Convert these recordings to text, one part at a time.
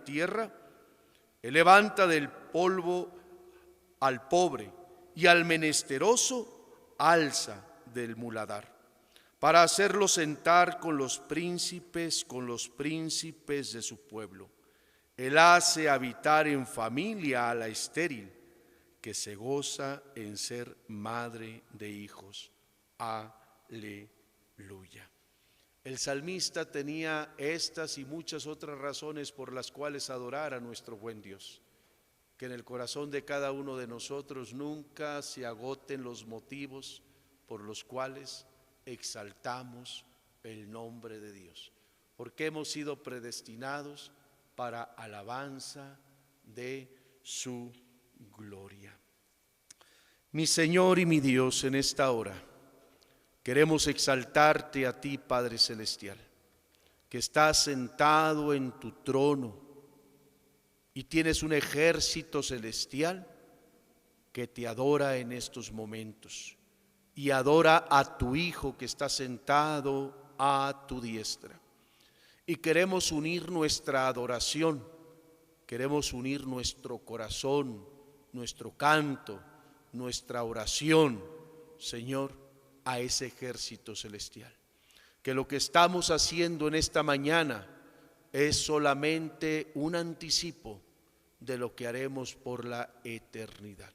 tierra. Él levanta del polvo al pobre y al menesteroso alza del muladar, para hacerlo sentar con los príncipes de su pueblo. Él hace habitar en familia a la estéril, que se goza en ser madre de hijos. Aleluya. El salmista tenía estas y muchas otras razones por las cuales adorar a nuestro buen Dios. Que en el corazón de cada uno de nosotros nunca se agoten los motivos por los cuales exaltamos el nombre de Dios, porque hemos sido predestinados para alabanza de su gloria. Mi Señor y mi Dios, en esta hora queremos exaltarte a ti, Padre Celestial, que estás sentado en tu trono y tienes un ejército celestial que te adora en estos momentos y adora a tu Hijo que está sentado a tu diestra. Y queremos unir nuestra adoración, queremos unir nuestro corazón, nuestro canto, nuestra oración, Señor, a ese ejército celestial. Que lo que estamos haciendo en esta mañana es solamente un anticipo de lo que haremos por la eternidad.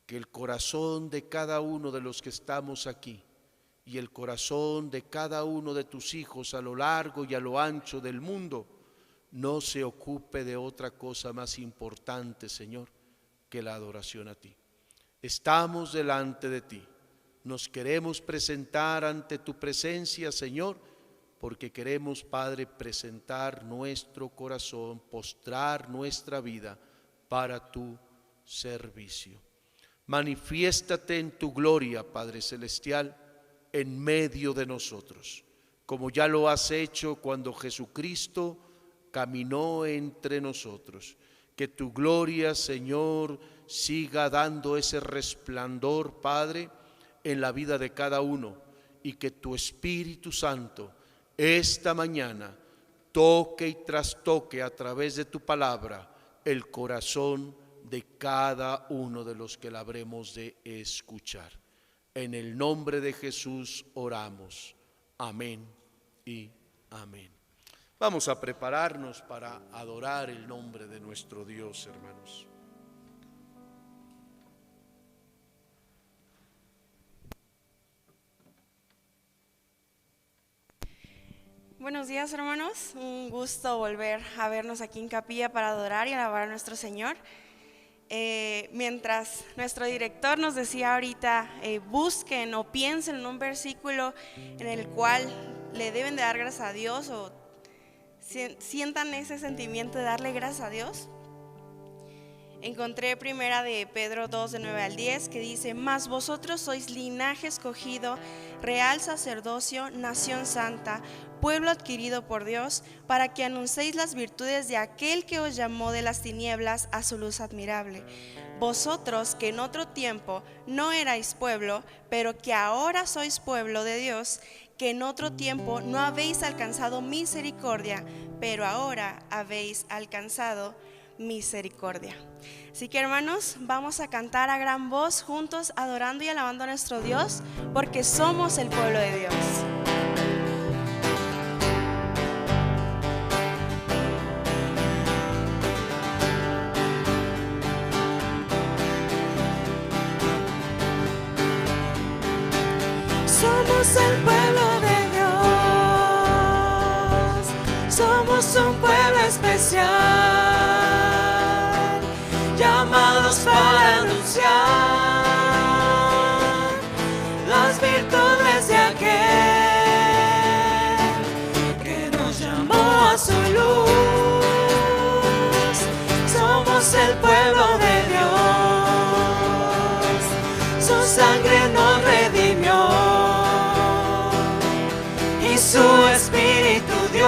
Que el corazón de cada uno de los que estamos aquí y el corazón de cada uno de tus hijos a lo largo y a lo ancho del mundo no se ocupe de otra cosa más importante, Señor, que la adoración a ti. Estamos delante de ti. Nos queremos presentar ante tu presencia, Señor, porque queremos, Padre, presentar nuestro corazón, postrar nuestra vida para tu servicio. Manifiéstate en tu gloria, Padre Celestial, en medio de nosotros, como ya lo has hecho cuando Jesucristo caminó entre nosotros. Que tu gloria, Señor, siga dando ese resplandor, Padre, en la vida de cada uno, y que tu Espíritu Santo esta mañana toque y trastoque a través de tu palabra el corazón de cada uno de los que la habremos de escuchar. En el nombre de Jesús oramos. Amén y amén. Vamos a prepararnos para adorar el nombre de nuestro Dios, hermanos. Buenos días, hermanos. Un gusto volver a vernos aquí en capilla para adorar y alabar a nuestro Señor. Mientras nuestro director nos decía ahorita, busquen o piensen en un versículo en el cual le deben de dar gracias a Dios o sientan ese sentimiento de darle gracias a Dios. Encontré primera de Pedro 2, de 9 al 10, que dice: mas vosotros sois linaje escogido, real sacerdocio, nación santa, pueblo adquirido por Dios, para que anunciéis las virtudes de aquel que os llamó de las tinieblas a su luz admirable. Vosotros que en otro tiempo no erais pueblo, pero que ahora sois pueblo de Dios, que en otro tiempo no habéis alcanzado misericordia, pero ahora habéis alcanzado misericordia. Así que, hermanos, vamos a cantar a gran voz juntos, adorando y alabando a nuestro Dios, porque somos el pueblo de Dios. Somos el pueblo de Dios, somos un pueblo especial, llamados para anunciar las virtudes de aquel que nos llamó a su luz. Somos el pueblo de Dios, su sangre nos redimió y su Espíritu dio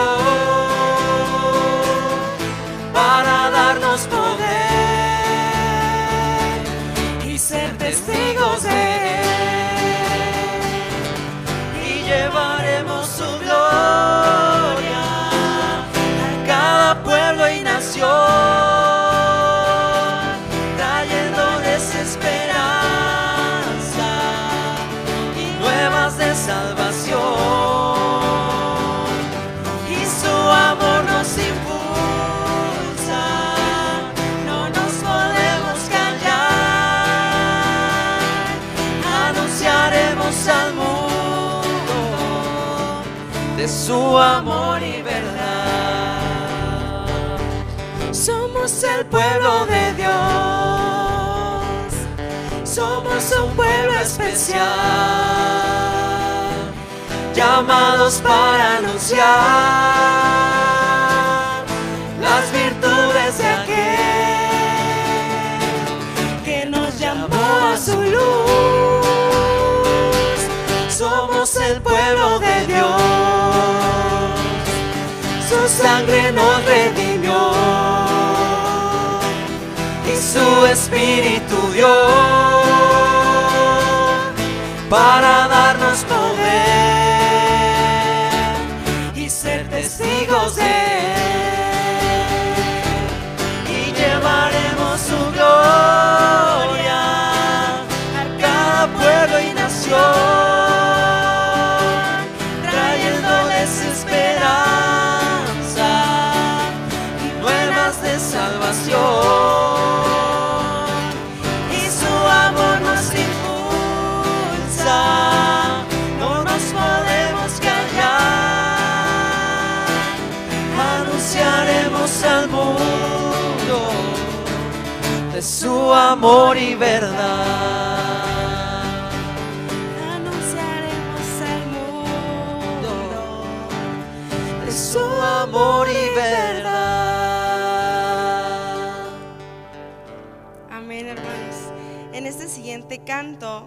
su amor y verdad. Somos el pueblo de Dios, somos un pueblo especial, llamados para anunciar las virtudes de aquel que nos llamó a su luz. Somos el pueblo de Dios, su sangre nos redimió y su espíritu dio para darnos poder y ser testigos de Él, y llevaremos su gloria a cada pueblo y nación, salvación, y su amor nos impulsa, no nos podemos callar, anunciaremos al mundo de su amor y verdad, anunciaremos al mundo de su amor y verdad. En este siguiente canto,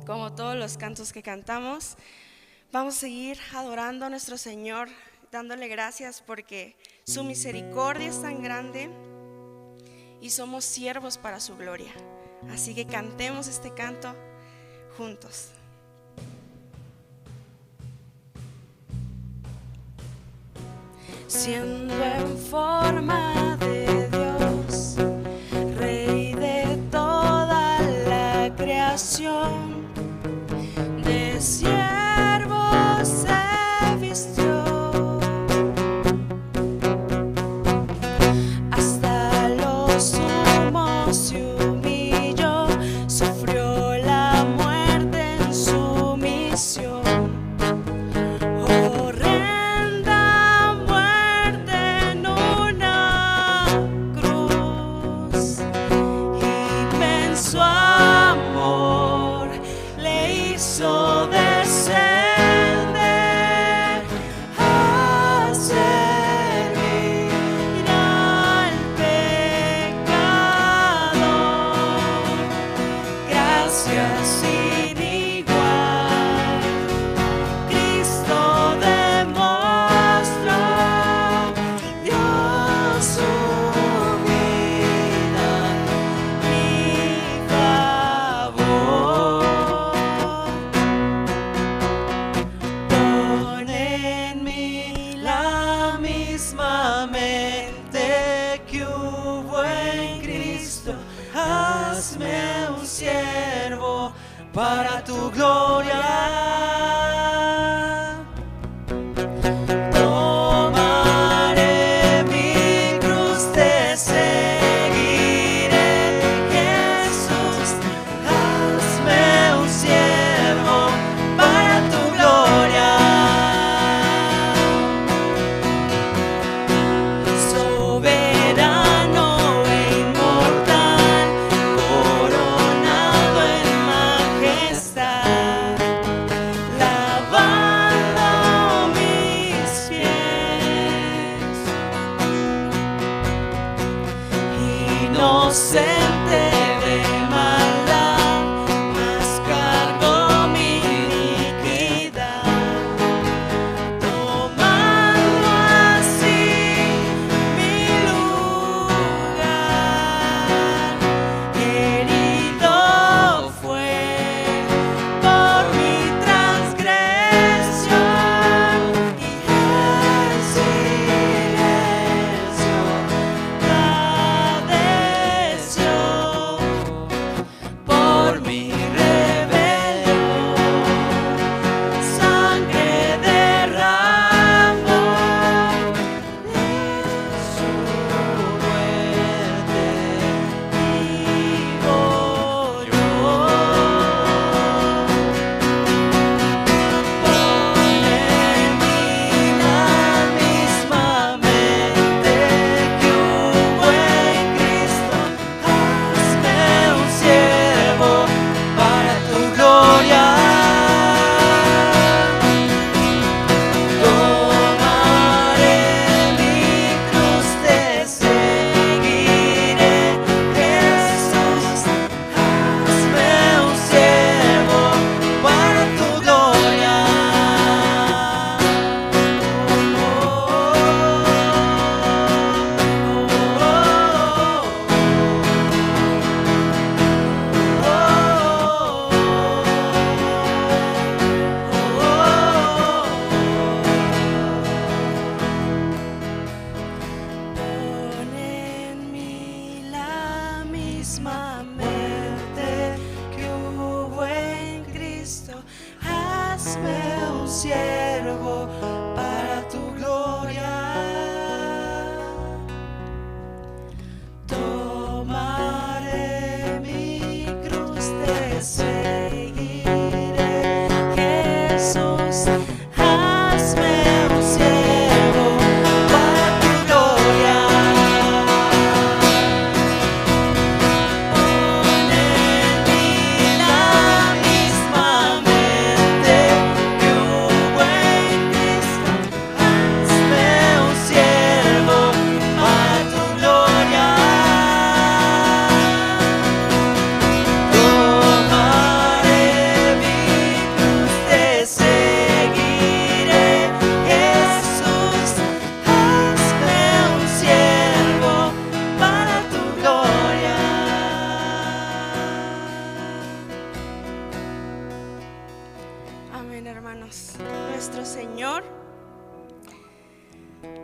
como todos los cantos que cantamos, vamos a seguir adorando a nuestro Señor, dándole gracias porque su misericordia es tan grande y somos siervos para su gloria. Así que cantemos este canto juntos. Siendo en forma de Dios, Rey de toda la creación, de siervo se vistió, hasta los sumos se humilló, sufrió la muerte en su misión. Para tu gloria, tomaré mi cruz, te seguiré, Jesús, hazme un siervo para tu gloria. Soberano e inmortal, coronado en majestad,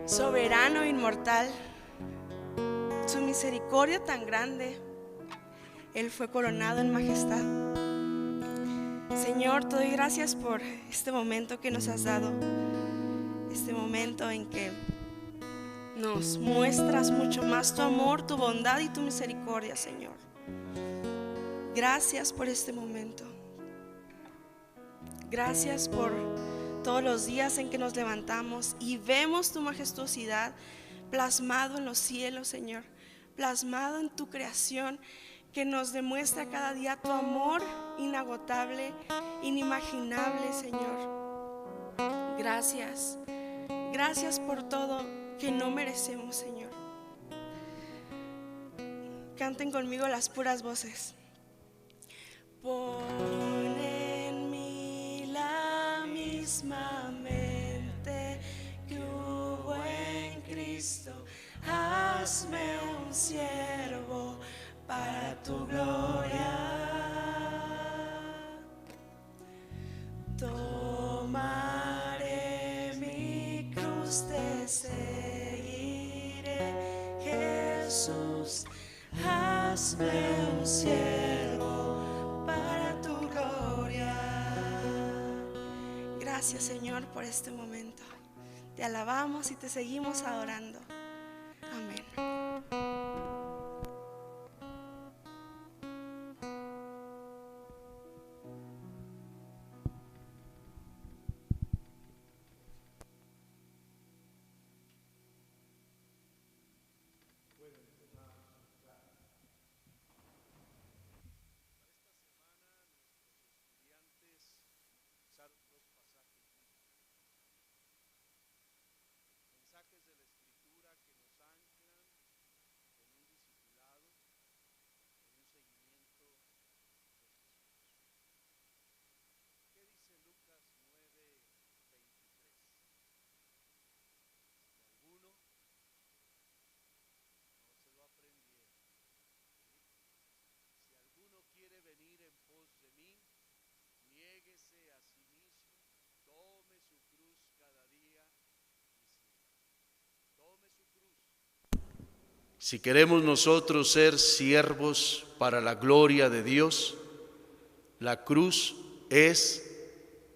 soberano, inmortal, su misericordia tan grande, Él fue coronado en majestad. Señor, te doy gracias por este momento que nos has dado, este momento en que nos muestras mucho más tu amor, tu bondad y tu misericordia, Señor. Gracias por este momento. Gracias por todos los días en que nos levantamos y vemos tu majestuosidad plasmado en los cielos, Señor, plasmado en tu creación, que nos demuestra cada día tu amor inagotable, inimaginable, Señor. Gracias, gracias por todo que no merecemos, Señor. Canten conmigo las puras voces. Pon en mí la misma mente que hubo en Cristo, hazme un siervo para tu gloria. Tomaré mi cruz, te seguiré, Jesús, hazme un siervo para tu gloria. Gracias, Señor, por este momento. Te alabamos y te seguimos adorando. Amén. Mensajes de la Escritura que nos anclan en un discipulado, en un seguimiento de Jesús. ¿Qué dice Lucas 9:23? Si alguno no se lo aprendieron, ¿sí? Si alguno quiere venir en pos de mí, niéguese a sí mismo, tome su cruz cada día y sígame. Tome su cruz. Si queremos nosotros ser siervos para la gloria de Dios, la cruz es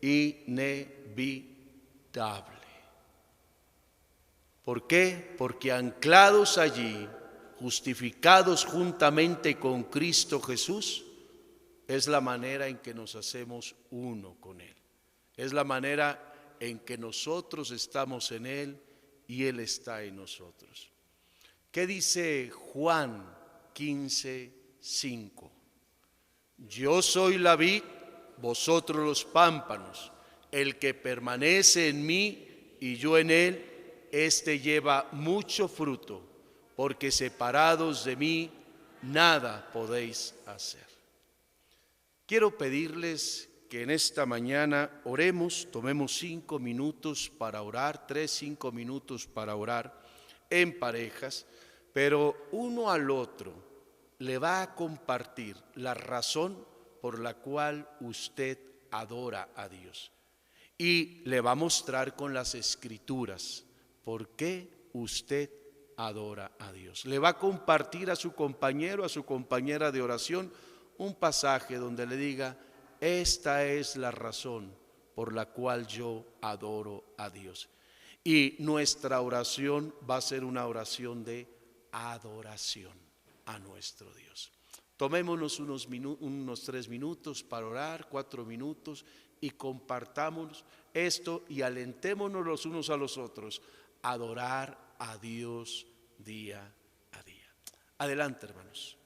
inevitable. ¿Por qué? Porque anclados allí, justificados juntamente con Cristo Jesús, es la manera en que nos hacemos uno con Él. Es la manera en que nosotros estamos en Él y Él está en nosotros. ¿Qué dice Juan 15:5? Yo soy la vid, vosotros los pámpanos. El que permanece en mí y yo en él, éste lleva mucho fruto, porque separados de mí nada podéis hacer. Quiero pedirles que en esta mañana oremos, tomemos 5 minutos para orar, 3-5 minutos para orar en parejas, pero uno al otro le va a compartir la razón por la cual usted adora a Dios. Y le va a mostrar con las escrituras por qué usted adora a Dios. Le va a compartir a su compañero, a su compañera de oración, un pasaje donde le diga: esta es la razón por la cual yo adoro a Dios. Y nuestra oración va a ser una oración de adoración a nuestro Dios. Tomémonos unos 3 minutos para orar, 4 minutos, y compartamos esto y alentémonos los unos a los otros a adorar a Dios día a día. Adelante, hermanos.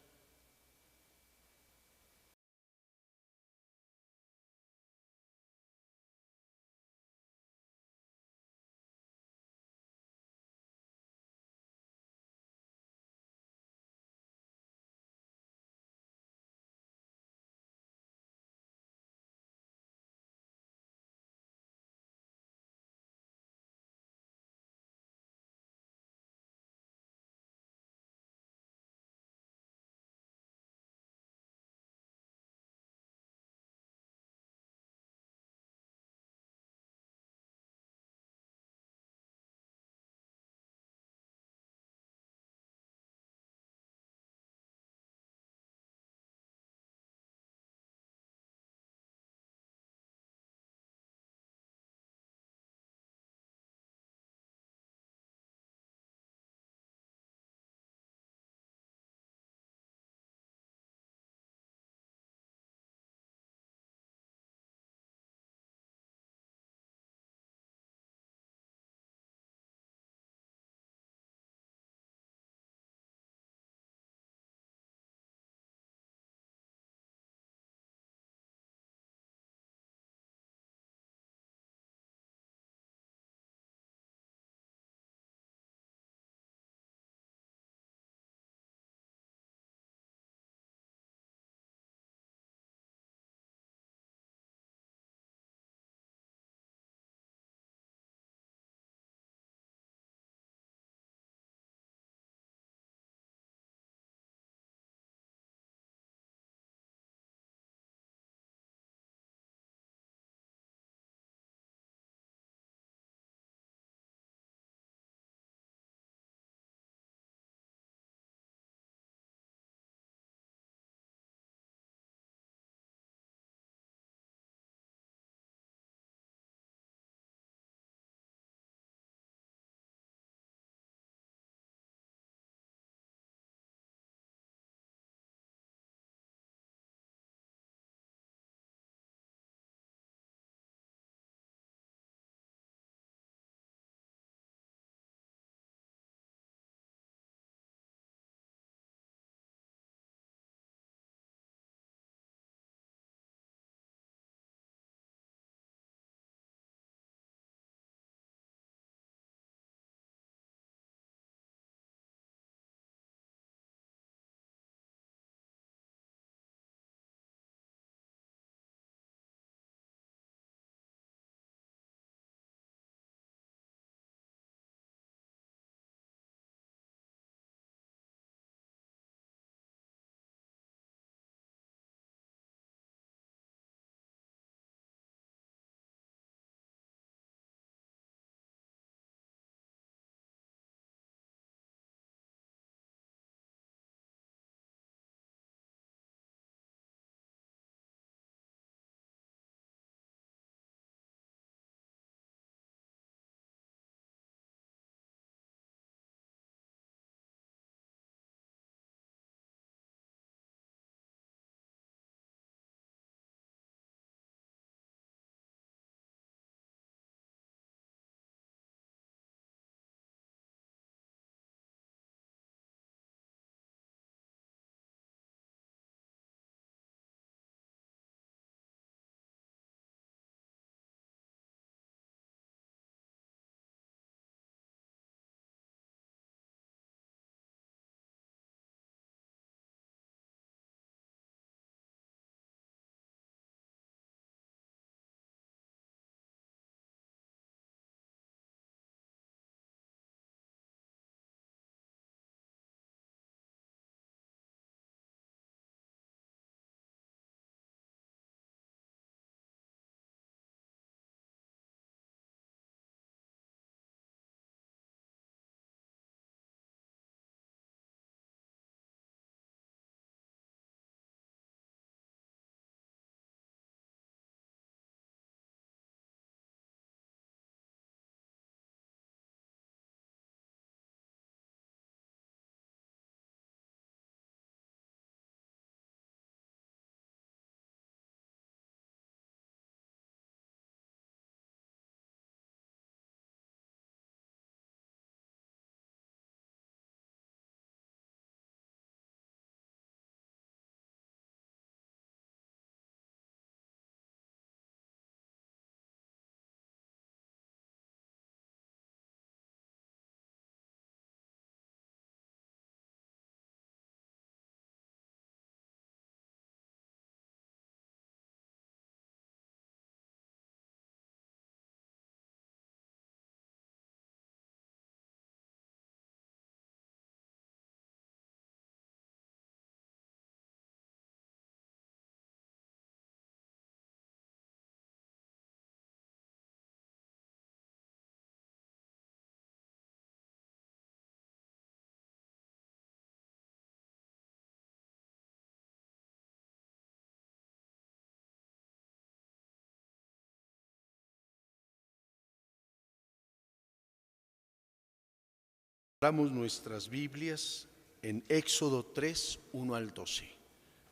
Abramos nuestras Biblias en Éxodo 3, 1 al 12.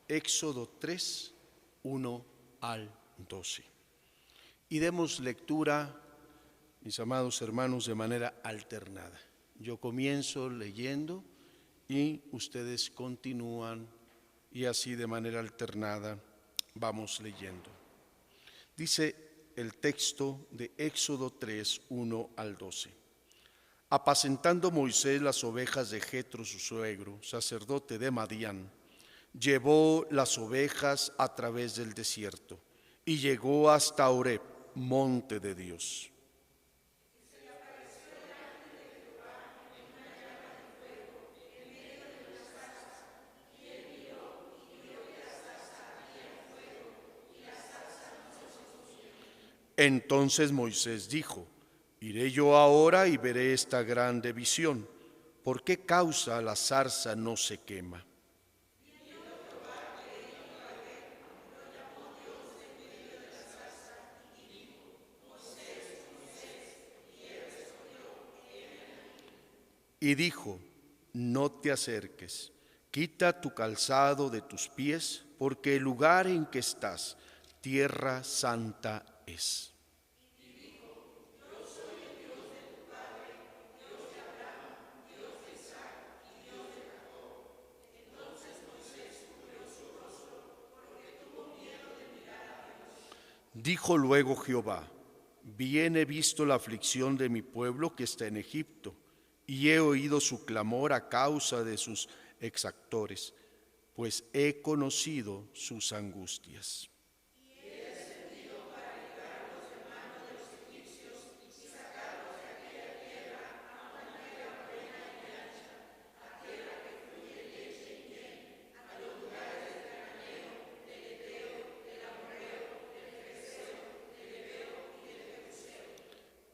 Éxodo 3, 1 al 12. Y demos lectura, mis amados hermanos, de manera alternada. Yo comienzo leyendo y ustedes continúan y así de manera alternada vamos leyendo. Dice el texto de Éxodo 3, 1 al 12. Apacentando Moisés las ovejas de Jetro, su suegro, sacerdote de Madián, llevó las ovejas a través del desierto y llegó hasta Horeb, monte de Dios. Entonces Moisés dijo: iré yo ahora y veré esta grande visión. ¿Por qué causa la zarza no se quema? Y dijo: no te acerques, quita tu calzado de tus pies, porque el lugar en que estás, tierra santa es. Dijo luego Jehová: bien he visto la aflicción de mi pueblo que está en Egipto, y he oído su clamor a causa de sus exactores, pues he conocido sus angustias.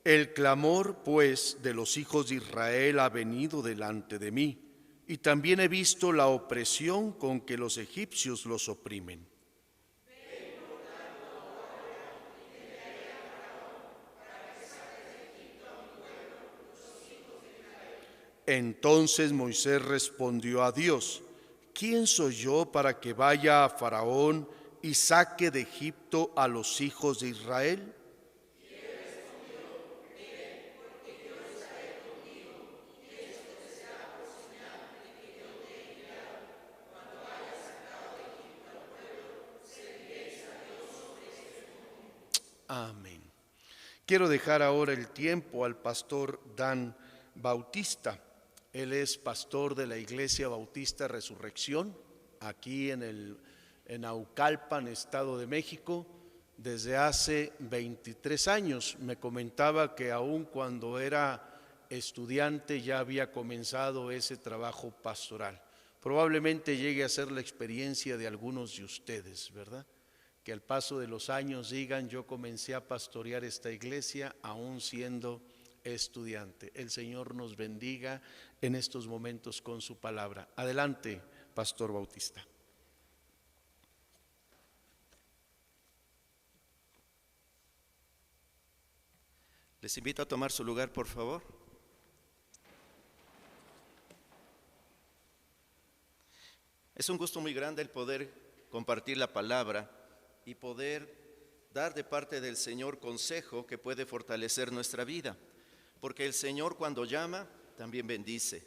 El clamor, pues, de los hijos de Israel ha venido delante de mí, y también he visto la opresión con que los egipcios los oprimen. Entonces Moisés respondió a Dios: ¿quién soy yo para que vaya a Faraón y saque de Egipto a los hijos de Israel? Amén. Quiero dejar ahora el tiempo al pastor Dan Bautista. Él es pastor de la Iglesia Bautista Resurrección, aquí en Naucalpan, Estado de México, desde hace 23 años. Me comentaba que aún cuando era estudiante ya había comenzado ese trabajo pastoral. Probablemente llegue a ser la experiencia de algunos de ustedes, ¿verdad? Que al paso de los años digan: yo comencé a pastorear esta iglesia aún siendo estudiante. El Señor nos bendiga en estos momentos con su palabra. Adelante, pastor Bautista. Les invito a tomar su lugar, por favor. Es un gusto muy grande el poder compartir la palabra y poder dar de parte del Señor consejo que puede fortalecer nuestra vida. Porque el Señor cuando llama, también bendice.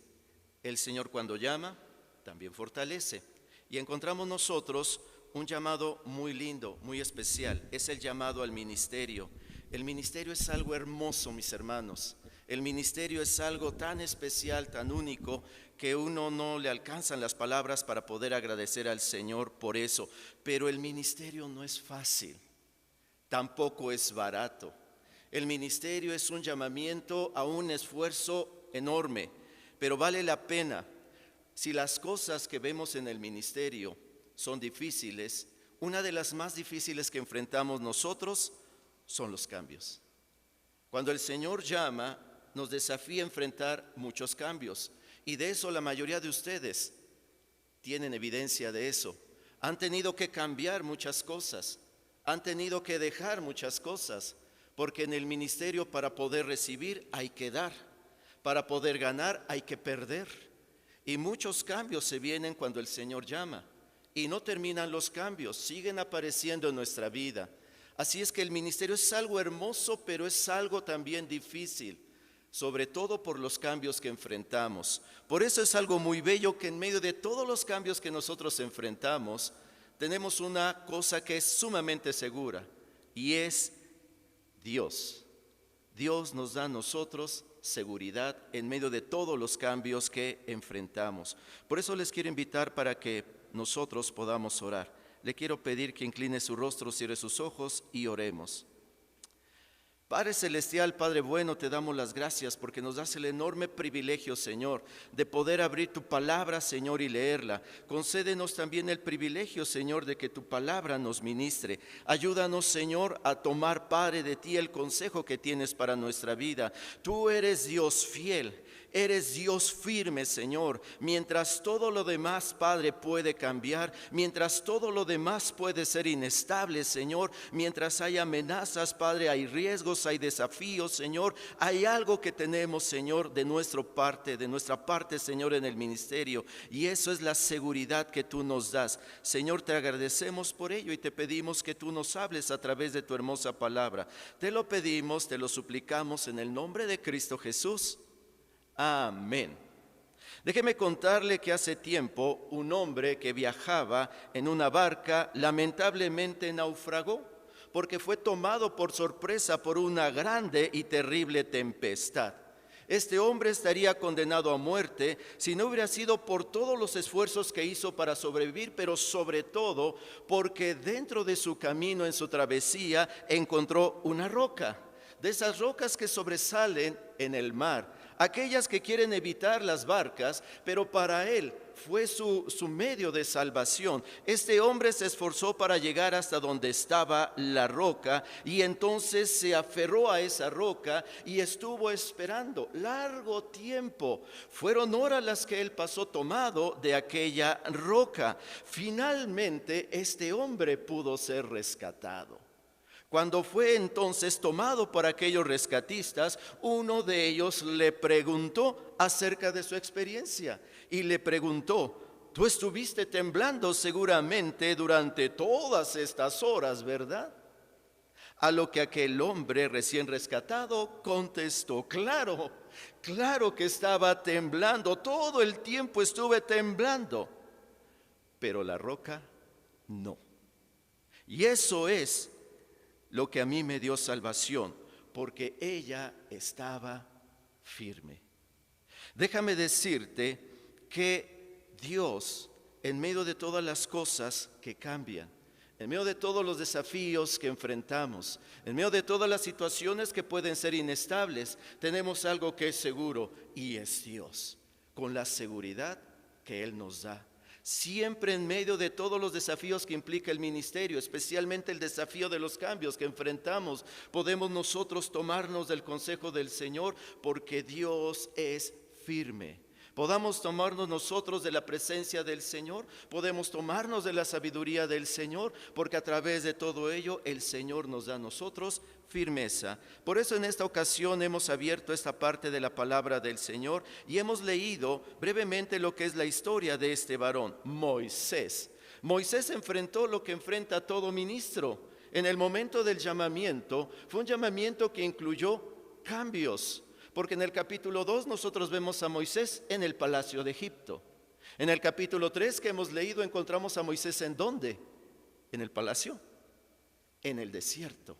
El Señor cuando llama, también fortalece. Y encontramos nosotros un llamado muy lindo, muy especial. Es el llamado al ministerio. El ministerio es algo hermoso, mis hermanos. El ministerio es algo tan especial, tan único, que uno no le alcanzan las palabras para poder agradecer al Señor por eso. Pero el ministerio no es fácil, tampoco es barato. El ministerio es un llamamiento a un esfuerzo enorme, pero vale la pena. Si las cosas que vemos en el ministerio son difíciles, una de las más difíciles que enfrentamos nosotros son los cambios. Cuando el Señor llama, nos desafía a enfrentar muchos cambios, y de eso la mayoría de ustedes tienen evidencia de eso. Han tenido que cambiar muchas cosas, han tenido que dejar muchas cosas, porque en el ministerio para poder recibir hay que dar. Para poder ganar hay que perder. Y muchos cambios se vienen cuando el Señor llama. Y no terminan los cambios, siguen apareciendo en nuestra vida. Así es que el ministerio es algo hermoso, pero es algo también difícil, sobre todo por los cambios que enfrentamos. Por eso es algo muy bello que en medio de todos los cambios que nosotros enfrentamos, tenemos una cosa que es sumamente segura, y es Dios. Dios nos da a nosotros seguridad en medio de todos los cambios que enfrentamos. Por eso les quiero invitar para que nosotros podamos orar. Le quiero pedir que incline su rostro, cierre sus ojos y oremos. Padre Celestial, Padre bueno, te damos las gracias porque nos das el enorme privilegio, Señor, de poder abrir tu palabra, Señor, y leerla. Concédenos también el privilegio, Señor, de que tu palabra nos ministre. Ayúdanos, Señor, a tomar, Padre, de ti el consejo que tienes para nuestra vida. Tú eres Dios fiel. Eres Dios firme, Señor, mientras todo lo demás, Padre, puede cambiar, mientras todo lo demás puede ser inestable, Señor, mientras hay amenazas, Padre, hay riesgos, hay desafíos, Señor, hay algo que tenemos, Señor, de nuestra parte, Señor, en el ministerio, y eso es la seguridad que tú nos das. Señor, te agradecemos por ello y te pedimos que tú nos hables a través de tu hermosa palabra. Te lo pedimos, te lo suplicamos en el nombre de Cristo Jesús. Amén. Déjeme contarle que hace tiempo un hombre que viajaba en una barca lamentablemente naufragó porque fue tomado por sorpresa por una grande y terrible tempestad. Este hombre estaría condenado a muerte si no hubiera sido por todos los esfuerzos que hizo para sobrevivir, pero sobre todo porque dentro de su camino en su travesía encontró una roca, de esas rocas que sobresalen en el mar. Aquellas que quieren evitar las barcas, pero para él fue su medio de salvación. Este hombre se esforzó para llegar hasta donde estaba la roca y entonces se aferró a esa roca y estuvo esperando largo tiempo. Fueron horas las que él pasó tomado de aquella roca. Finalmente este hombre pudo ser rescatado. Cuando fue entonces tomado por aquellos rescatistas, uno de ellos le preguntó acerca de su experiencia y le preguntó: tú estuviste temblando seguramente durante todas estas horas, ¿verdad? A lo que aquel hombre recién rescatado contestó: claro que estaba temblando, todo el tiempo estuve temblando, pero la roca no. Y eso es lo que a mí me dio salvación, porque ella estaba firme. Déjame decirte que Dios, en medio de todas las cosas que cambian, en medio de todos los desafíos que enfrentamos, en medio de todas las situaciones que pueden ser inestables, tenemos algo que es seguro, y es Dios, con la seguridad que Él nos da. Siempre en medio de todos los desafíos que implica el ministerio, especialmente el desafío de los cambios que enfrentamos, podemos nosotros tomarnos del consejo del Señor porque Dios es firme. Podamos tomarnos nosotros de la presencia del Señor, podemos tomarnos de la sabiduría del Señor, porque a través de todo ello el Señor nos da a nosotros firmeza. Por eso en esta ocasión hemos abierto esta parte de la palabra del Señor y hemos leído brevemente lo que es la historia de este varón, Moisés. Moisés enfrentó lo que enfrenta todo ministro. En el momento del llamamiento, fue un llamamiento que incluyó cambios. Porque en el capítulo 2 nosotros vemos a Moisés en el palacio de Egipto. En el capítulo 3 que hemos leído encontramos a Moisés ¿en dónde? En el palacio, en el desierto.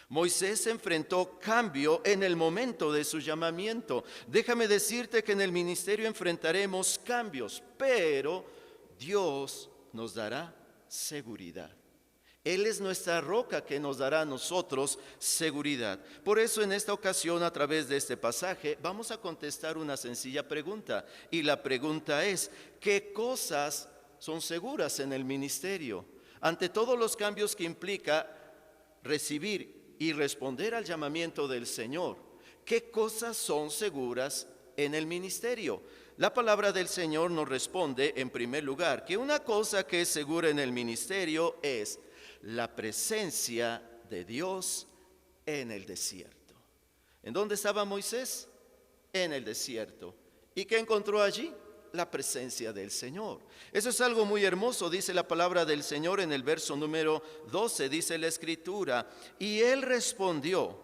Moisés enfrentó cambio en el momento de su llamamiento. Déjame decirte que en el ministerio enfrentaremos cambios, pero Dios nos dará seguridad. Él es nuestra roca que nos dará a nosotros seguridad. Por eso en esta ocasión, a través de este pasaje, vamos a contestar una sencilla pregunta. Y la pregunta es: ¿qué cosas son seguras en el ministerio? Ante todos los cambios que implica recibir y responder al llamamiento del Señor, ¿qué cosas son seguras en el ministerio? La palabra del Señor nos responde, en primer lugar, que una cosa que es segura en el ministerio es la presencia de Dios en el desierto. ¿En dónde estaba Moisés? en el desierto. ¿Y qué encontró allí? La presencia del Señor. Eso es algo muy hermoso, dice la palabra del Señor en el verso número 12, dice la Escritura, y él respondió,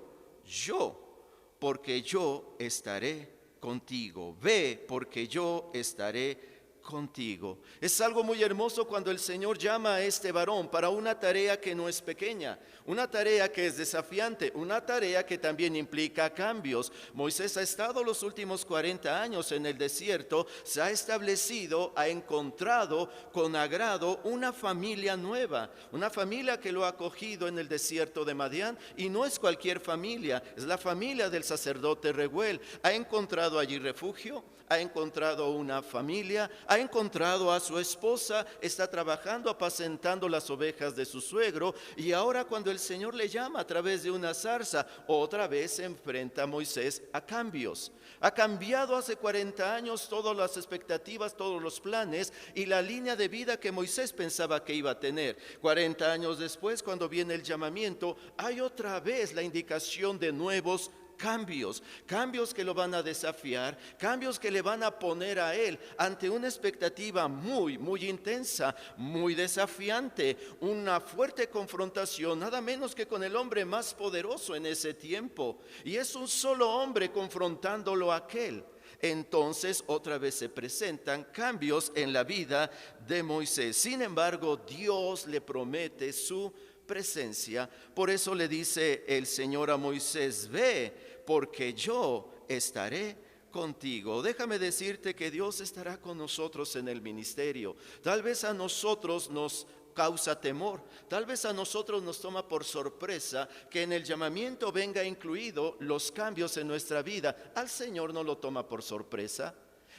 porque yo estaré contigo. Ve, porque yo estaré contigo. Es algo muy hermoso cuando el Señor llama a este varón para una tarea que no es pequeña, una tarea que es desafiante, una tarea que también implica cambios. Moisés ha estado los últimos 40 años en el desierto, se ha establecido, ha encontrado con agrado una familia nueva, una familia que lo ha acogido en el desierto de Madián, y no es cualquier familia, es la familia del sacerdote Reuel. Ha encontrado allí refugio, ha encontrado una familia, ha encontrado a su esposa, está trabajando apacentando las ovejas de su suegro, y ahora cuando el Señor le llama a través de una zarza, otra vez se enfrenta a Moisés a cambios. Ha cambiado hace 40 años todas las expectativas, todos los planes y la línea de vida que Moisés pensaba que iba a tener. 40 años después, cuando viene el llamamiento, hay otra vez la indicación de nuevos cambios que lo van a desafiar, cambios que le van a poner a él ante una expectativa muy intensa, muy desafiante, una fuerte confrontación, nada menos que con el hombre más poderoso en ese tiempo, y es un solo hombre confrontándolo a aquel. Entonces otra vez se presentan cambios en la vida de Moisés. Sin embargo, Dios le promete su presencia. Por eso le dice el Señor a Moisés, ve, porque yo estaré contigo. Déjame decirte que Dios estará con nosotros en el ministerio. Tal vez a nosotros nos causa temor, tal vez a nosotros nos toma por sorpresa que en el llamamiento venga incluido los cambios en nuestra vida. Al Señor no lo toma por sorpresa.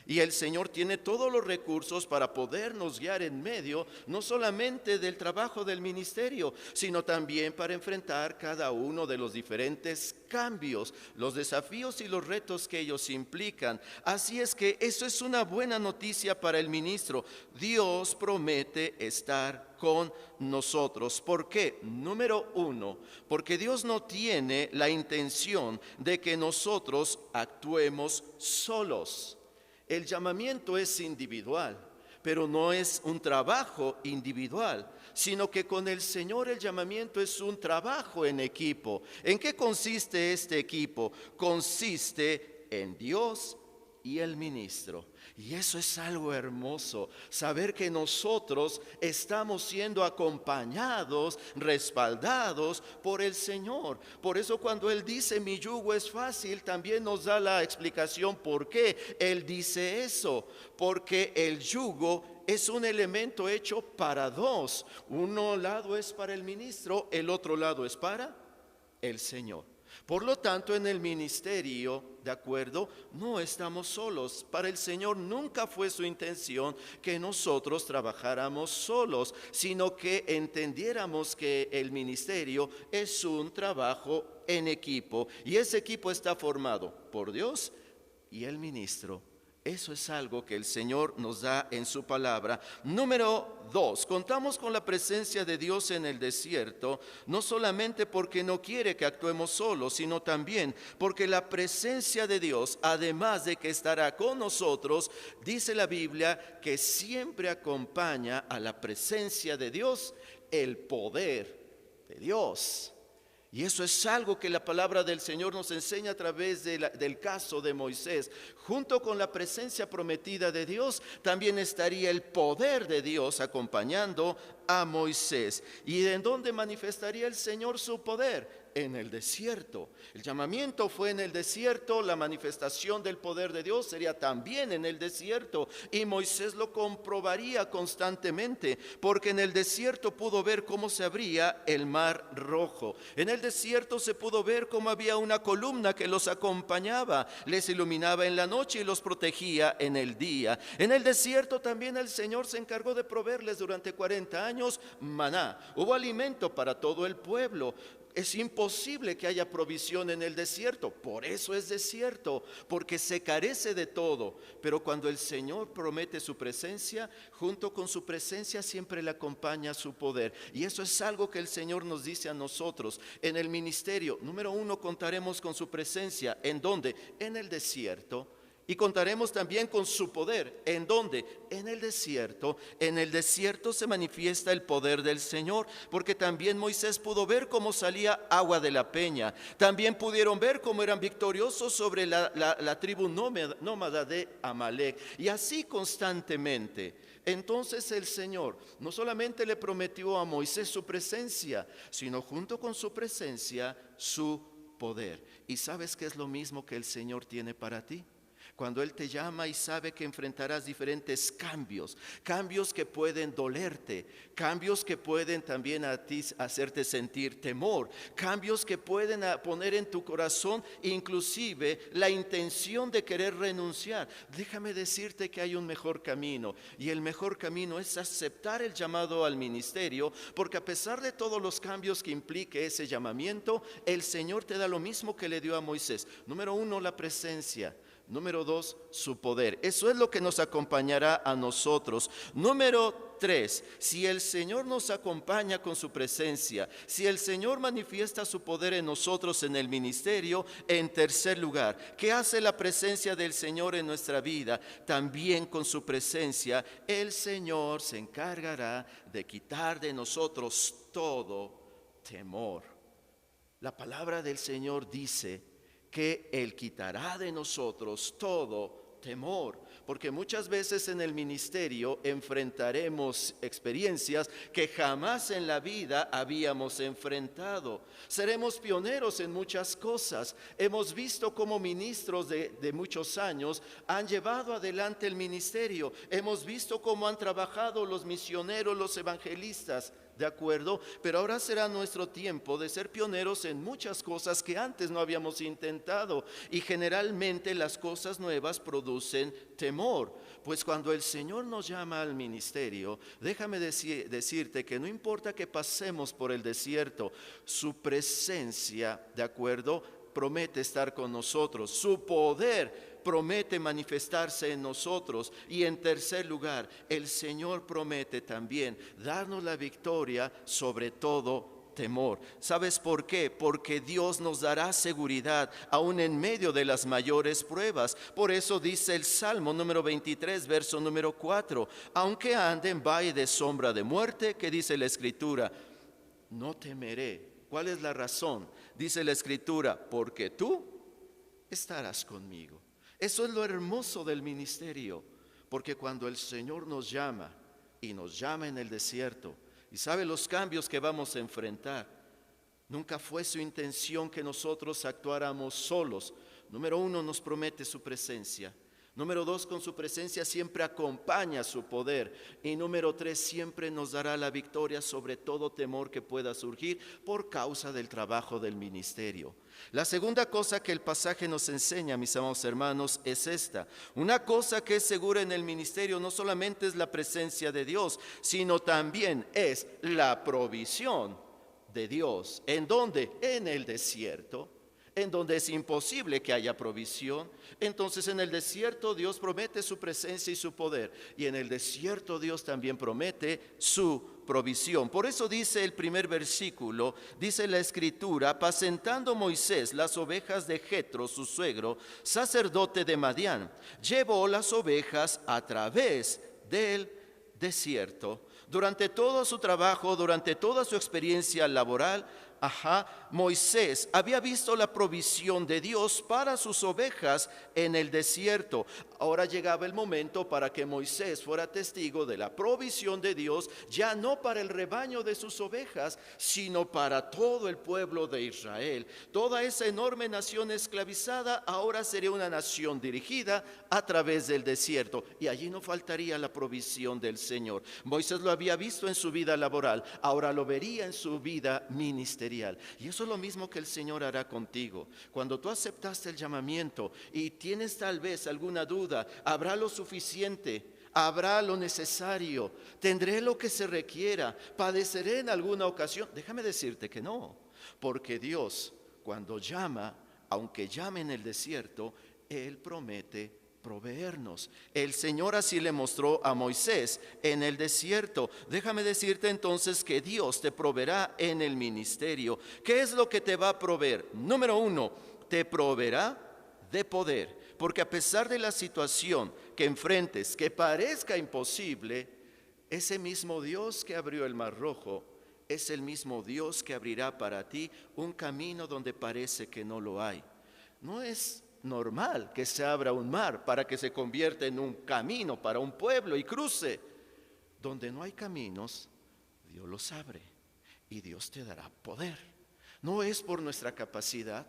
Y el Señor tiene todos los recursos para podernos guiar en medio, no solamente del trabajo del ministerio, sino también para enfrentar cada uno de los diferentes cambios, los desafíos y los retos que ellos implican. Así es que eso es una buena noticia para el ministro. Dios promete estar con nosotros. ¿Por qué? Número uno, porque Dios no tiene la intención de que nosotros actuemos solos. El llamamiento es individual, pero no es un trabajo individual, sino que con el Señor el llamamiento es un trabajo en equipo. ¿En qué consiste este equipo? Consiste en Dios y el ministro. Y eso es algo hermoso, saber que nosotros estamos siendo acompañados, respaldados por el Señor. Por eso cuando Él dice mi yugo es fácil, también nos da la explicación por qué Él dice eso. Porque el yugo es un elemento hecho para dos. Un lado es para el ministro, el otro lado es para el Señor. Por lo tanto, en el ministerio, ¿de acuerdo? No estamos solos. Para el Señor nunca fue su intención que nosotros trabajáramos solos, sino que entendiéramos que el ministerio es un trabajo en equipo. Y ese equipo está formado por Dios y el ministro. Eso es algo que el Señor nos da en su palabra. Número 2, contamos con la presencia de Dios en el desierto, no solamente porque no quiere que actuemos solos, sino también porque la presencia de Dios, además de que estará con nosotros, dice la Biblia que siempre acompaña a la presencia de Dios el poder de Dios. Y eso es algo que la palabra del Señor nos enseña a través del caso de Moisés. Junto con la presencia prometida de Dios, también estaría el poder de Dios acompañando a Moisés. ¿Y en dónde manifestaría el Señor su poder? En el desierto. El llamamiento fue en el desierto, la manifestación del poder de Dios sería también en el desierto, y Moisés lo comprobaría constantemente, porque en el desierto pudo ver cómo se abría el mar rojo. En el desierto se pudo ver cómo había una columna que los acompañaba, les iluminaba en la noche y los protegía en el día. En el desierto también el Señor se encargó de proveerles durante 40 años maná. Hubo alimento para todo el pueblo. Es imposible que haya provisión en el desierto, por eso es desierto, porque se carece de todo. Pero cuando el Señor promete su presencia, junto con su presencia siempre le acompaña su poder. Y eso es algo que el Señor nos dice a nosotros. En el ministerio, número 1, contaremos con su presencia. ¿En dónde? En el desierto. Y contaremos también con su poder. ¿En dónde? En el desierto. En el desierto se manifiesta el poder del Señor, porque también Moisés pudo ver cómo salía agua de la peña. También pudieron ver cómo eran victoriosos sobre la tribu nómada de Amalek. Y así constantemente. Entonces el Señor no solamente le prometió a Moisés su presencia, sino junto con su presencia su poder. ¿Y sabes qué es lo mismo que el Señor tiene para ti? Cuando Él te llama y sabe que enfrentarás diferentes cambios que pueden dolerte, cambios que pueden también a ti hacerte sentir temor, cambios que pueden poner en tu corazón inclusive la intención de querer renunciar. Déjame decirte que hay un mejor camino, y el mejor camino es aceptar el llamado al ministerio, porque a pesar de todos los cambios que implique ese llamamiento, el Señor te da lo mismo que le dio a Moisés. Número 1, la presencia. Número 2, su poder. Eso es lo que nos acompañará a nosotros. Número 3, si el Señor nos acompaña con su presencia, si el Señor manifiesta su poder en nosotros en el ministerio, en tercer lugar, ¿qué hace la presencia del Señor en nuestra vida? También con su presencia, el Señor se encargará de quitar de nosotros todo temor. La palabra del Señor dice que Él quitará de nosotros todo temor, porque muchas veces en el ministerio enfrentaremos experiencias que jamás en la vida habíamos enfrentado. Seremos pioneros en muchas cosas. Hemos visto cómo ministros de muchos años han llevado adelante el ministerio. Hemos visto cómo han trabajado los misioneros, los evangelistas. ¿De acuerdo? Pero ahora será nuestro tiempo de ser pioneros en muchas cosas que antes no habíamos intentado. Y generalmente las cosas nuevas producen temor. Pues cuando el Señor nos llama al ministerio, déjame decirte que no importa que pasemos por el desierto, su presencia, ¿de acuerdo?, promete estar con nosotros. Su poder promete manifestarse en nosotros. Y en tercer lugar, el Señor promete también darnos la victoria sobre todo temor. ¿Sabes por qué? Porque Dios nos dará seguridad aún en medio de las mayores pruebas. Por eso dice el Salmo número 23, verso número 4, aunque ande en valle de sombra de muerte, ¿qué dice la Escritura? No temeré. ¿Cuál es la razón? Dice la Escritura, porque tú estarás conmigo. Eso es lo hermoso del ministerio, porque cuando el Señor nos llama, y nos llama en el desierto, y sabe los cambios que vamos a enfrentar, nunca fue su intención que nosotros actuáramos solos. Número 1, nos promete su presencia. Número 2, con su presencia siempre acompaña su poder. Y número 3, siempre nos dará la victoria sobre todo temor que pueda surgir por causa del trabajo del ministerio. La segunda cosa que el pasaje nos enseña, mis amados hermanos, es esta. Una cosa que es segura en el ministerio no solamente es la presencia de Dios, sino también es la provisión de Dios. ¿En dónde? En el desierto. En donde es imposible que haya provisión. Entonces en el desierto Dios promete su presencia y su poder, y en el desierto Dios también promete su provisión. Por eso dice el primer versículo, dice la Escritura, apacentando Moisés las ovejas de Jetro, su suegro, sacerdote de Madián, llevó las ovejas a través del desierto. Durante todo su trabajo, durante toda su experiencia laboral, Moisés había visto la provisión de Dios para sus ovejas en el desierto. Ahora llegaba el momento para que Moisés fuera testigo de la provisión de Dios, ya no para el rebaño de sus ovejas, sino para todo el pueblo de Israel. Toda esa enorme nación esclavizada ahora sería una nación dirigida a través del desierto, y allí no faltaría la provisión del Señor. Moisés lo había visto en su vida laboral, ahora lo vería en su vida ministerial. Y eso es lo mismo que el Señor hará contigo. Cuando tú aceptaste el llamamiento y tienes tal vez alguna duda, ¿habrá lo suficiente? ¿Habrá lo necesario? ¿Tendré lo que se requiera? ¿Padeceré en alguna ocasión? Déjame decirte que no, porque Dios, cuando llama, aunque llame en el desierto, Él promete proveernos. El Señor así le mostró a Moisés en el desierto. Déjame decirte entonces que Dios te proveerá en el ministerio. ¿Qué es lo que te va a proveer? Número 1, te proveerá de poder. Porque a pesar de la situación que enfrentes, que parezca imposible, ese mismo Dios que abrió el Mar Rojo es el mismo Dios que abrirá para ti un camino donde parece que no lo hay. No es normal que se abra un mar para que se convierta en un camino para un pueblo y cruce. Donde no hay caminos, Dios los abre y Dios te dará poder. No es por nuestra capacidad,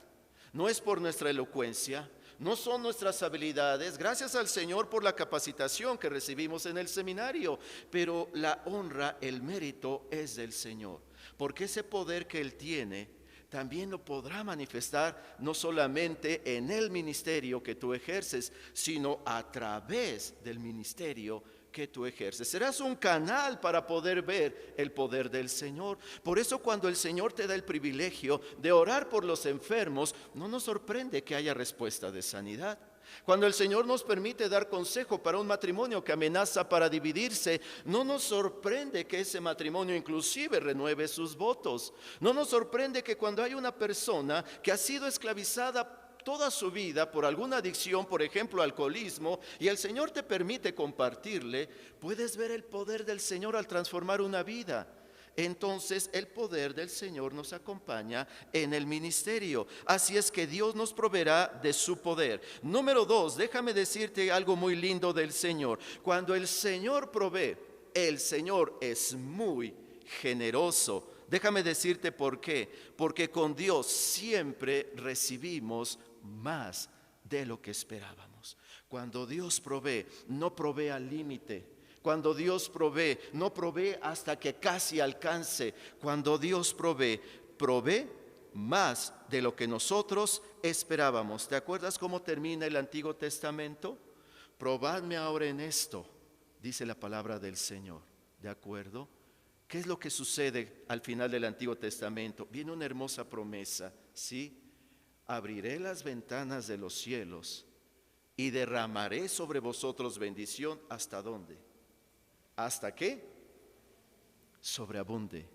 no es por nuestra elocuencia, no son nuestras habilidades. Gracias al Señor por la capacitación que recibimos en el seminario, pero la honra, el mérito es del Señor, porque ese poder que Él tiene también lo podrá manifestar no solamente en el ministerio que tú ejerces, sino a través del ministerio que tú ejerces. Serás un canal para poder ver el poder del Señor. Por eso cuando el Señor te da el privilegio de orar por los enfermos, no nos sorprende que haya respuesta de sanidad. Cuando el Señor nos permite dar consejo para un matrimonio que amenaza para dividirse, no nos sorprende que ese matrimonio inclusive renueve sus votos. No nos sorprende que cuando hay una persona que ha sido esclavizada toda su vida por alguna adicción, por ejemplo alcoholismo, y el Señor te permite compartirle, puedes ver el poder del Señor al transformar una vida. Entonces el poder del Señor nos acompaña en el ministerio. Así es que Dios nos proveerá de su poder. Número 2, déjame decirte algo muy lindo del Señor. Cuando el Señor provee, el Señor es muy generoso. Déjame decirte por qué. Porque con Dios siempre recibimos más de lo que esperábamos. Cuando Dios provee, no provee al límite. Cuando Dios provee, no provee hasta que casi alcance. Cuando Dios provee, provee más de lo que nosotros esperábamos. ¿Te acuerdas cómo termina el Antiguo Testamento? Probadme ahora en esto, dice la palabra del Señor. ¿De acuerdo? ¿Qué es lo que sucede al final del Antiguo Testamento? Viene una hermosa promesa, ¿sí? Abriré las ventanas de los cielos y derramaré sobre vosotros bendición. ¿Hasta dónde? ¿Hasta qué? Sobreabunde.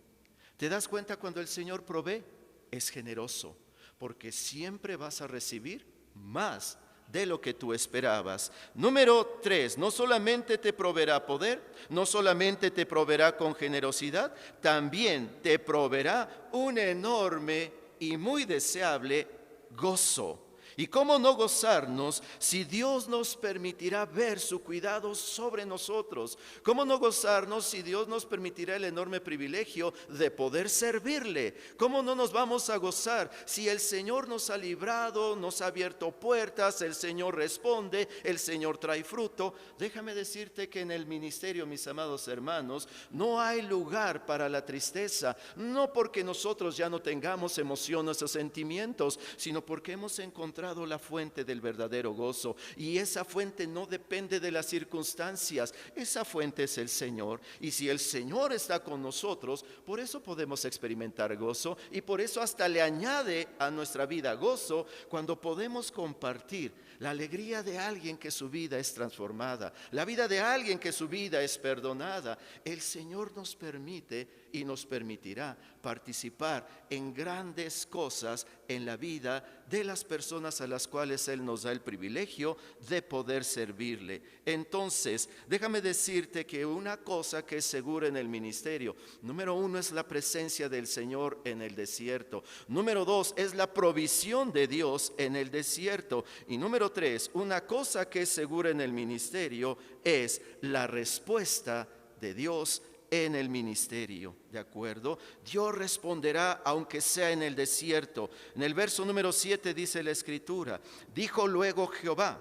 ¿Te das cuenta cuando el Señor provee? Es generoso, porque siempre vas a recibir más de lo que tú esperabas. Número 3, no solamente te proveerá poder, no solamente te proveerá con generosidad, también te proveerá un enorme y muy deseable gozo. ¿Y cómo no gozarnos si Dios nos permitirá ver su cuidado sobre nosotros? ¿Cómo no gozarnos si Dios nos permitirá el enorme privilegio de poder servirle? ¿Cómo no nos vamos a gozar si el Señor nos ha librado, nos ha abierto puertas, el Señor responde, el Señor trae fruto? Déjame decirte que en el ministerio, mis amados hermanos, no hay lugar para la tristeza, no porque nosotros ya no tengamos emociones o sentimientos, sino porque hemos encontrado la fuente del verdadero gozo, y esa fuente no depende de las circunstancias, esa fuente es el Señor, y si el Señor está con nosotros, por eso podemos experimentar gozo, y por eso hasta le añade a nuestra vida gozo cuando podemos compartir la alegría de alguien que su vida es transformada, la vida de alguien que su vida es perdonada. El Señor nos permite y nos permitirá participar en grandes cosas en la vida de las personas a las cuales Él nos da el privilegio de poder servirle. Entonces, déjame decirte que una cosa que es segura en el ministerio, número 1 es la presencia del Señor en el desierto. Número 2 es la provisión de Dios en el desierto. Y número 3, una cosa que es segura en el ministerio es la respuesta de Dios en el ministerio, ¿de acuerdo? Dios responderá aunque sea en el desierto. En el verso número 7 dice la Escritura: dijo luego Jehová,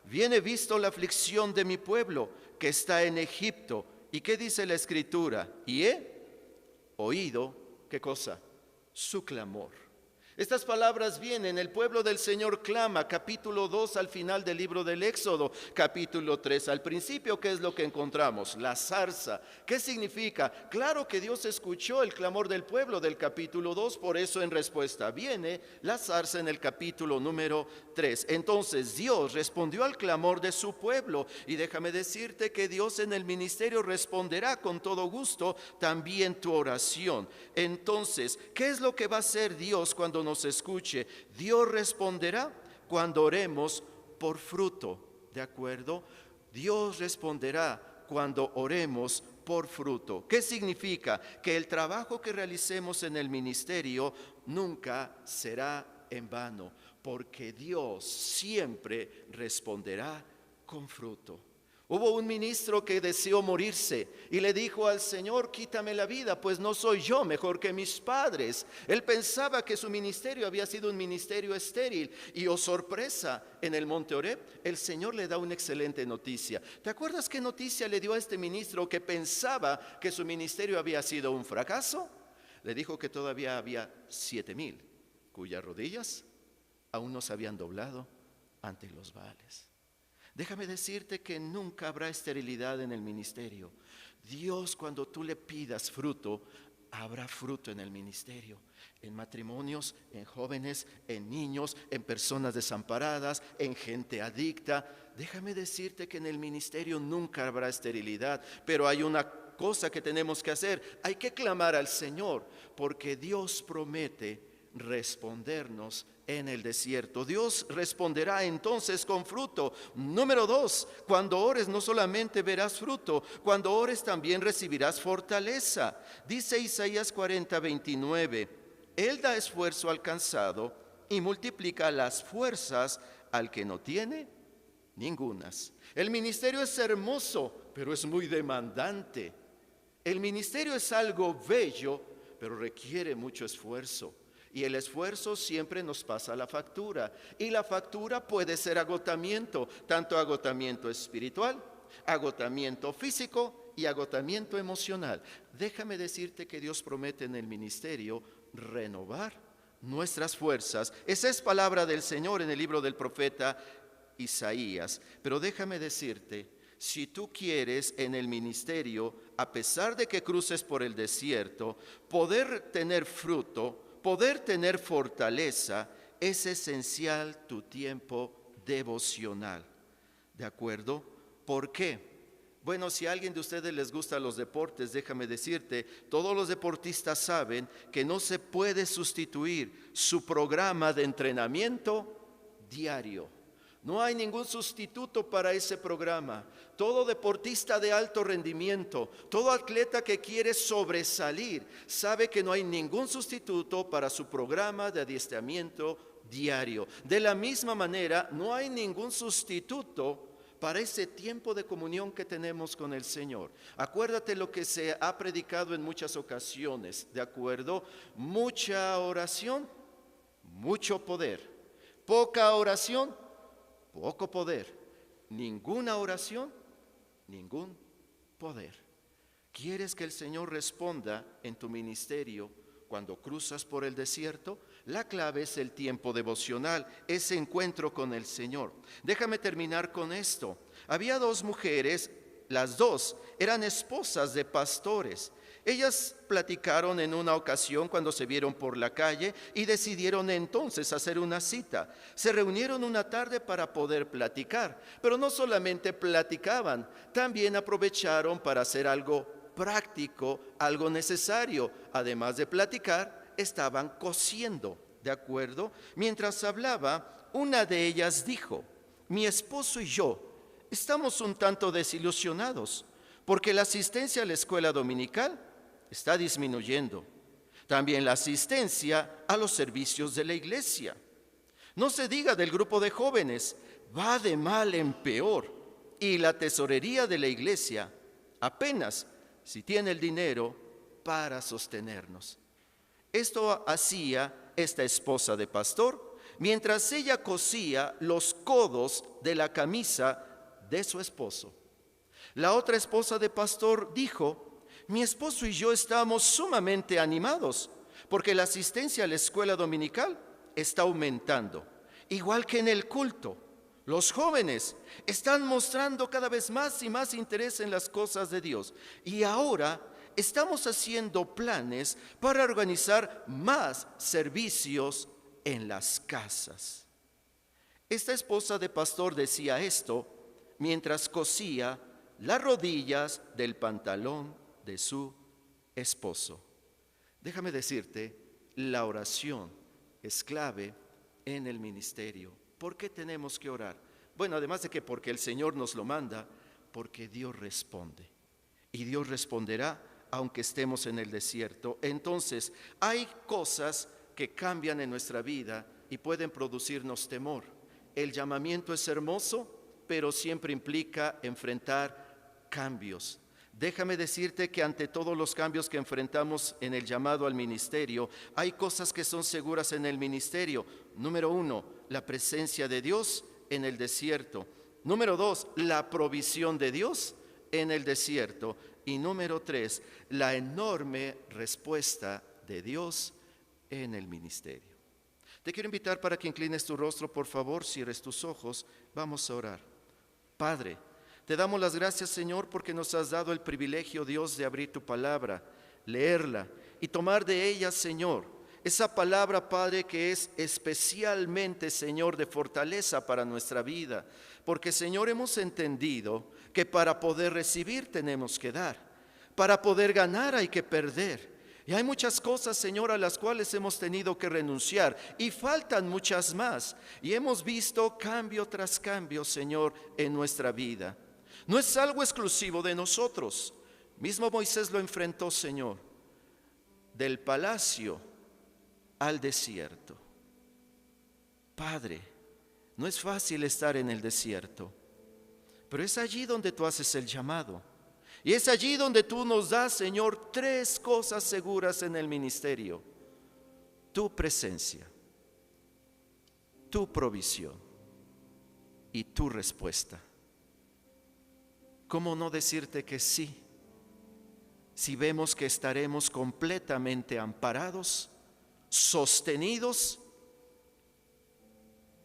viene visto la aflicción de mi pueblo que está en Egipto. ¿Y qué dice la Escritura? Y he oído, ¿qué cosa? Su clamor. Estas palabras vienen, el pueblo del Señor clama, capítulo 2 al final del libro del Éxodo, capítulo 3 al principio. ¿Qué es lo que encontramos? La zarza. ¿Qué significa? Claro que Dios escuchó el clamor del pueblo del capítulo 2, por eso en respuesta viene la zarza en el capítulo número 3. Entonces Dios respondió al clamor de su pueblo, y déjame decirte que Dios en el ministerio responderá con todo gusto también tu oración. Entonces, ¿qué es lo que va a hacer Dios cuando nos escuche? Dios responderá cuando oremos por fruto, ¿de acuerdo? Dios responderá cuando oremos por fruto. ¿Qué significa? Que el trabajo que realicemos en el ministerio nunca será en vano, porque Dios siempre responderá con fruto. Hubo un ministro que deseó morirse y le dijo al Señor: quítame la vida, pues no soy yo mejor que mis padres. Él pensaba que su ministerio había sido un ministerio estéril y, oh sorpresa, en el monte Oreb el Señor le da una excelente noticia. ¿Te acuerdas qué noticia le dio a este ministro que pensaba que su ministerio había sido un fracaso? Le dijo que todavía había 7,000 cuyas rodillas aún no se habían doblado ante los Baales. Déjame decirte que nunca habrá esterilidad en el ministerio. Dios, cuando tú le pidas fruto, habrá fruto en el ministerio. En matrimonios, en jóvenes, en niños, en personas desamparadas, en gente adicta. Déjame decirte que en el ministerio nunca habrá esterilidad, pero hay una cosa que tenemos que hacer. Hay que clamar al Señor, porque Dios promete respondernos en el desierto. Dios responderá entonces con fruto. Número 2, cuando ores no solamente verás fruto, cuando ores también recibirás fortaleza. Dice Isaías 40:29, Él da esfuerzo al cansado y multiplica las fuerzas al que no tiene ningunas. El ministerio es hermoso, pero es muy demandante. El ministerio es algo bello, pero requiere mucho esfuerzo. Y el esfuerzo siempre nos pasa la factura. Y la factura puede ser agotamiento, tanto agotamiento espiritual, agotamiento físico y agotamiento emocional. Déjame decirte que Dios promete en el ministerio renovar nuestras fuerzas. Esa es palabra del Señor en el libro del profeta Isaías. Pero déjame decirte, si tú quieres en el ministerio, a pesar de que cruces por el desierto, poder tener fruto, poder tener fortaleza, es esencial tu tiempo devocional. ¿De acuerdo? ¿Por qué? Bueno, si a alguien de ustedes les gustan los deportes, déjame decirte, todos los deportistas saben que no se puede sustituir su programa de entrenamiento diario. No hay ningún sustituto para ese programa. Todo deportista de alto rendimiento, todo atleta que quiere sobresalir, sabe que no hay ningún sustituto para su programa de adiestramiento diario. De la misma manera, no hay ningún sustituto para ese tiempo de comunión que tenemos con el Señor. Acuérdate lo que se ha predicado en muchas ocasiones, ¿de acuerdo? Mucha oración, mucho poder. Poca oración, poco poder. Ninguna oración, ningún poder. ¿Quieres que el Señor responda en tu ministerio cuando cruzas por el desierto? La clave es el tiempo devocional, ese encuentro con el Señor. Déjame terminar con esto. Había 2 mujeres, las 2 eran esposas de pastores. Ellas platicaron en una ocasión cuando se vieron por la calle y decidieron entonces hacer una cita. Se reunieron una tarde para poder platicar, pero no solamente platicaban, también aprovecharon para hacer algo práctico, algo necesario. Además de platicar, estaban cosiendo, ¿de acuerdo? Mientras hablaba, una de ellas dijo: mi esposo y yo estamos un tanto desilusionados porque la asistencia a la escuela dominical está disminuyendo. También la asistencia a los servicios de la iglesia. No se diga del grupo de jóvenes, va de mal en peor. Y la tesorería de la iglesia apenas si tiene el dinero para sostenernos. Esto hacía esta esposa de pastor mientras ella cosía los codos de la camisa de su esposo. La otra esposa de pastor dijo: mi esposo y yo estamos sumamente animados porque la asistencia a la escuela dominical está aumentando, igual que en el culto. Los jóvenes están mostrando cada vez más y más interés en las cosas de Dios. Y ahora estamos haciendo planes para organizar más servicios en las casas. Esta esposa de pastor decía esto mientras cosía las rodillas del pantalón de su esposo. Déjame decirte, la oración es clave en el ministerio. ¿Por qué tenemos que orar? Bueno, además de que porque el Señor nos lo manda, porque Dios responde. Y Dios responderá aunque estemos en el desierto. Entonces, hay cosas que cambian en nuestra vida y pueden producirnos temor. El llamamiento es hermoso, pero siempre implica enfrentar cambios. Déjame decirte que ante todos los cambios que enfrentamos en el llamado al ministerio, hay cosas que son seguras en el ministerio. Número 1, la presencia de Dios en el desierto. Número 2, la provisión de Dios en el desierto. Y número 3, la enorme respuesta de Dios en el ministerio. Te quiero invitar para que inclines tu rostro, por favor, cierres tus ojos, vamos a orar. Padre, te damos las gracias, Señor, porque nos has dado el privilegio, Dios, de abrir tu palabra, leerla y tomar de ella, Señor, esa palabra, Padre, que es especialmente, Señor, de fortaleza para nuestra vida. Porque, Señor, hemos entendido que para poder recibir tenemos que dar. Para poder ganar hay que perder. Y hay muchas cosas, Señor, a las cuales hemos tenido que renunciar. Y faltan muchas más. Y hemos visto cambio tras cambio, Señor, en nuestra vida. No es algo exclusivo de nosotros. Mismo Moisés lo enfrentó, Señor, del palacio al desierto. Padre, no es fácil estar en el desierto, pero es allí donde tú haces el llamado. Y es allí donde tú nos das, Señor, 3 cosas seguras en el ministerio: tu presencia, tu provisión y tu respuesta. ¿Cómo no decirte que sí? Si vemos que estaremos completamente amparados, sostenidos.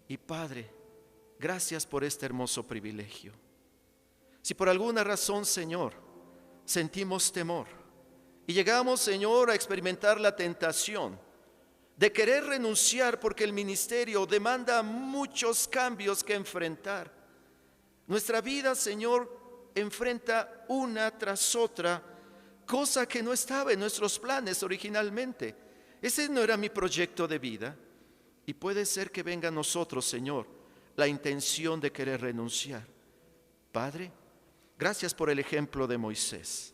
Y Padre, gracias por este hermoso privilegio. Si por alguna razón, Señor, sentimos temor y llegamos, Señor, a experimentar la tentación de querer renunciar porque el ministerio demanda muchos cambios que enfrentar. Nuestra vida, Señor, enfrenta una tras otra cosa que no estaba en nuestros planes originalmente. Ese no era mi proyecto de vida. Y puede ser que venga a nosotros, Señor, la intención de querer renunciar. Padre, gracias por el ejemplo de Moisés.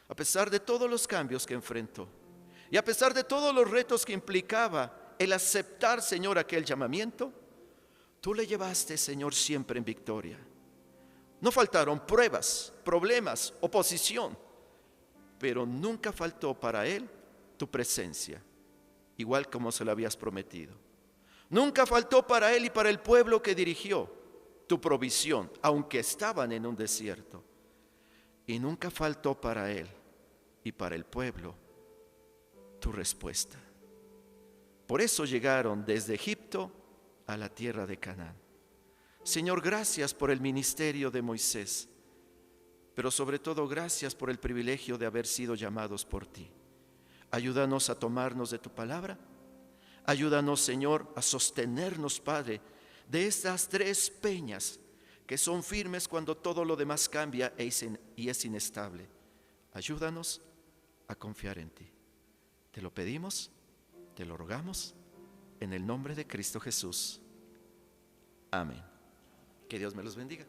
A pesar de todos los cambios que enfrentó y a pesar de todos los retos que implicaba el aceptar, Señor, aquel llamamiento, tú le llevaste, Señor, siempre en victoria. No faltaron pruebas, problemas, oposición, pero nunca faltó para él tu presencia, igual como se lo habías prometido. Nunca faltó para él y para el pueblo que dirigió tu provisión, aunque estaban en un desierto. Y nunca faltó para él y para el pueblo tu respuesta. Por eso llegaron desde Egipto a la tierra de Canaán. Señor, gracias por el ministerio de Moisés, pero sobre todo gracias por el privilegio de haber sido llamados por ti. Ayúdanos a tomarnos de tu palabra. Ayúdanos, Señor, a sostenernos, Padre, de estas 3 peñas que son firmes cuando todo lo demás cambia y es inestable. Ayúdanos a confiar en ti. Te lo pedimos, te lo rogamos, en el nombre de Cristo Jesús. Amén. Que Dios me los bendiga.